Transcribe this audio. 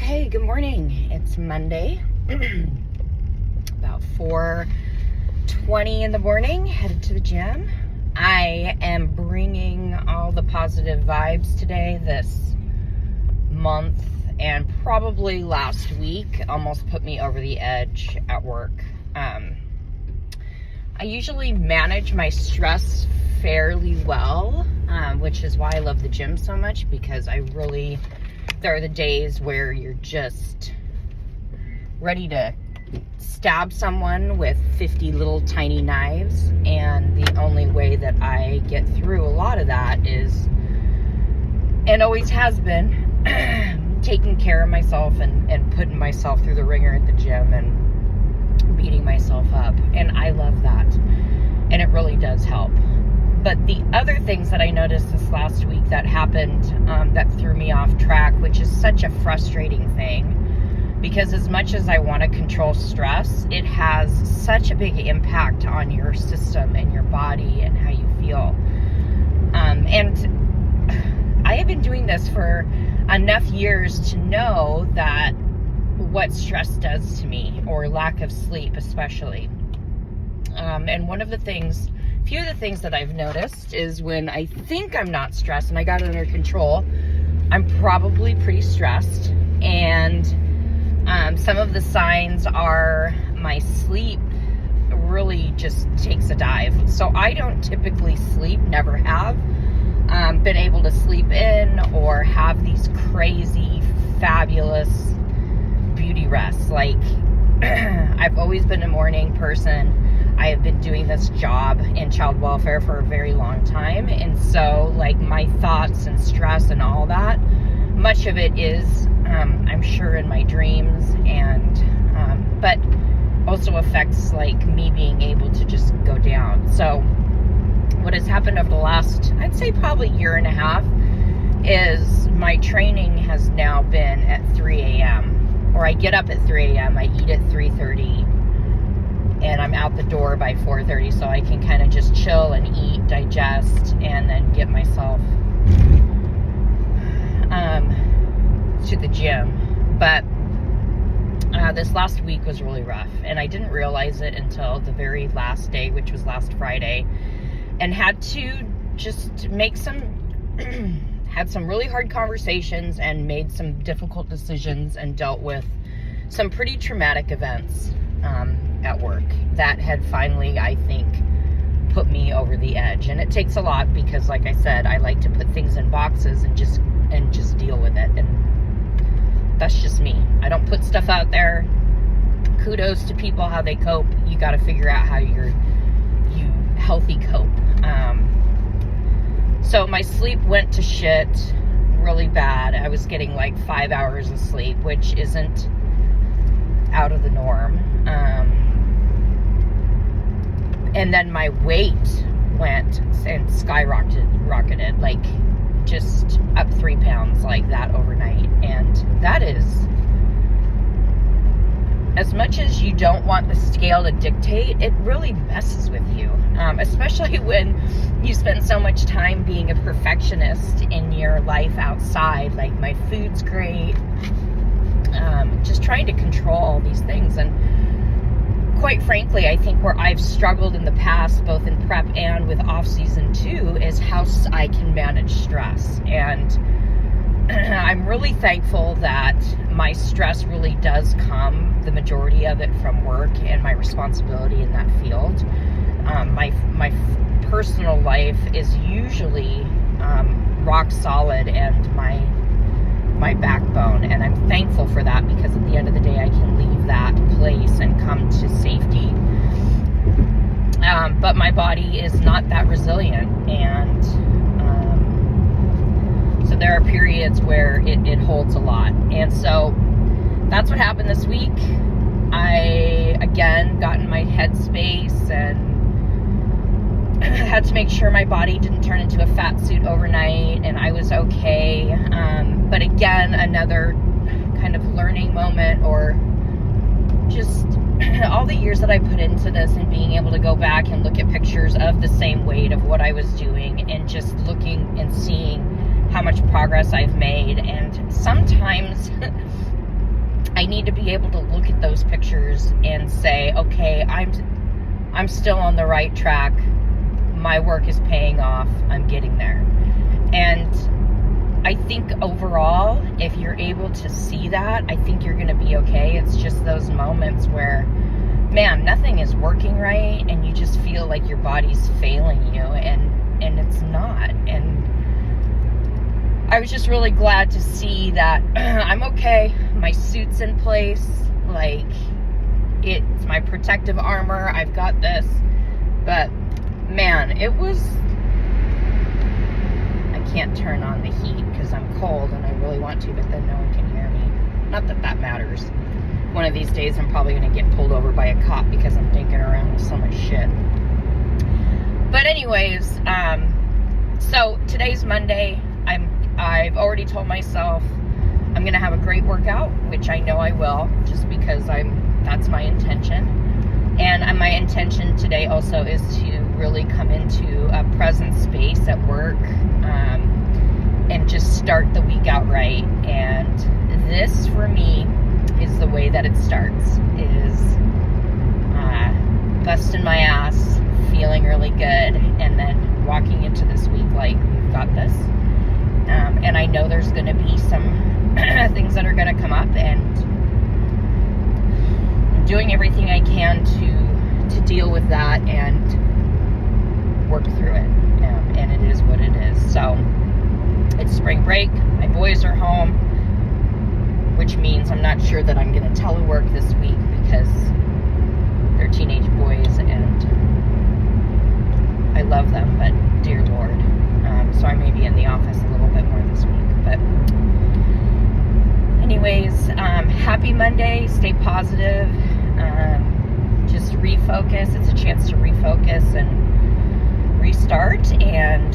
Okay, good morning. It's Monday, about 4:20 in the morning, headed to the gym. I am bringing all the positive vibes today. This month and probably last week almost put me over the edge at work. I usually manage my stress fairly well, which is why I love the gym so much, because there are the days where you're just ready to stab someone with 50 little tiny knives, and the only way that I get through a lot of that is, and always has been, taking care of myself and putting myself through the ringer at the gym and beating myself up. And I love that, and it really does help. But the other things that I noticed this last week that happened that threw me off track, which is such a frustrating thing, because as much as I want to control stress, it has such a big impact on your system and your body and how you feel. And I have been doing this for enough years to know that what stress does to me, or lack of sleep especially. And few of the things that I've noticed is when I think I'm not stressed and I got it under control, I'm probably pretty stressed. And some of the signs are my sleep really just takes a dive. So I don't typically sleep, never have been able to sleep in or have these crazy, fabulous beauty rests. Like, I've always been a morning person. I have been doing this job in child welfare for a very long time. And so, like, my thoughts and stress and all that, much of it is, I'm sure, in my dreams, and, but also affects, like, me being able to just go down. So what has happened over the last, I'd say probably year and a half, is my training has now been at 3 a.m. Or I get up at 3 a.m., I eat at 3:30, and I'm out the door by 4:30, so I can kind of just chill and eat, digest, and then get myself to the gym. But this last week was really rough, and I didn't realize it until the very last day, which was last Friday, and had to just make had some really hard conversations and made some difficult decisions and dealt with some pretty traumatic events at work that had finally, I think, put me over the edge. And it takes a lot, because, like I said, I like to put things in boxes and just deal with it. And that's just me. I don't put stuff out there. Kudos to people, how they cope. You got to figure out how you healthy cope. So my sleep went to shit really bad. I was getting like 5 hours of sleep, which isn't out of the norm. And then my weight went and skyrocketed, like just up 3 pounds like that overnight. And that is, as much as you don't want the scale to dictate, it really messes with you, especially when you spend so much time being a perfectionist in your life outside. Like, my food's great, just trying to control all these things. And quite frankly, I think where I've struggled in the past, both in prep and with off-season too, is how I can manage stress. And I'm really thankful that my stress really does come, the majority of it, from work and my responsibility in that field. My personal life is usually rock solid and my backbone, and I'm thankful for that, because at the end of the day, I can leave that place and come to safety. But my body is not that resilient, and so there are periods where it holds a lot. And so that's what happened this week. I, again, got in my headspace and had to make sure my body didn't turn into a fat suit overnight, and I was okay. But again, another kind of learning moment, or just all the years that I put into this, and being able to go back and look at pictures of the same weight of what I was doing, and just looking and seeing how much progress I've made. And sometimes shoulders and say, okay, I'm still on the right track. My work is paying off. I'm getting there. And I think overall, if you're able to see that, I think you're going to be okay. It's just those moments where, man, nothing is working right, and you just feel like your body's failing you, and it's not. And I was just really glad to see that I'm okay. My suit's in place. Like, it's my protective armor. I've got this. But, man, it was... I can't turn on the heat because I'm cold and I really want to, but then no one can hear me. Not that that matters. One of these days I'm probably going to get pulled over by a cop because I'm dinking around with so much shit. But anyways, so today's Monday. I've already told myself I'm going to have a great workout, which I know I will, just because that's my intention. And my intention today also is to really come into a present space at work, and just start the week out right. And this, for me, is the way that it starts, is busting my ass, feeling really good, and then walking into this week like, we've got this. And I know there's going to be some things that are going to come up, and I'm doing everything I can to deal with that and work through it. And it is what it is. So it's spring break. My boys are home, which means I'm not sure that I'm going to telework this week because they're teenage boys and I love them, but dear Lord. So I may be in the office a little bit more this week. But anyways, happy Monday. Stay positive. Just refocus. It's a chance to refocus and restart. And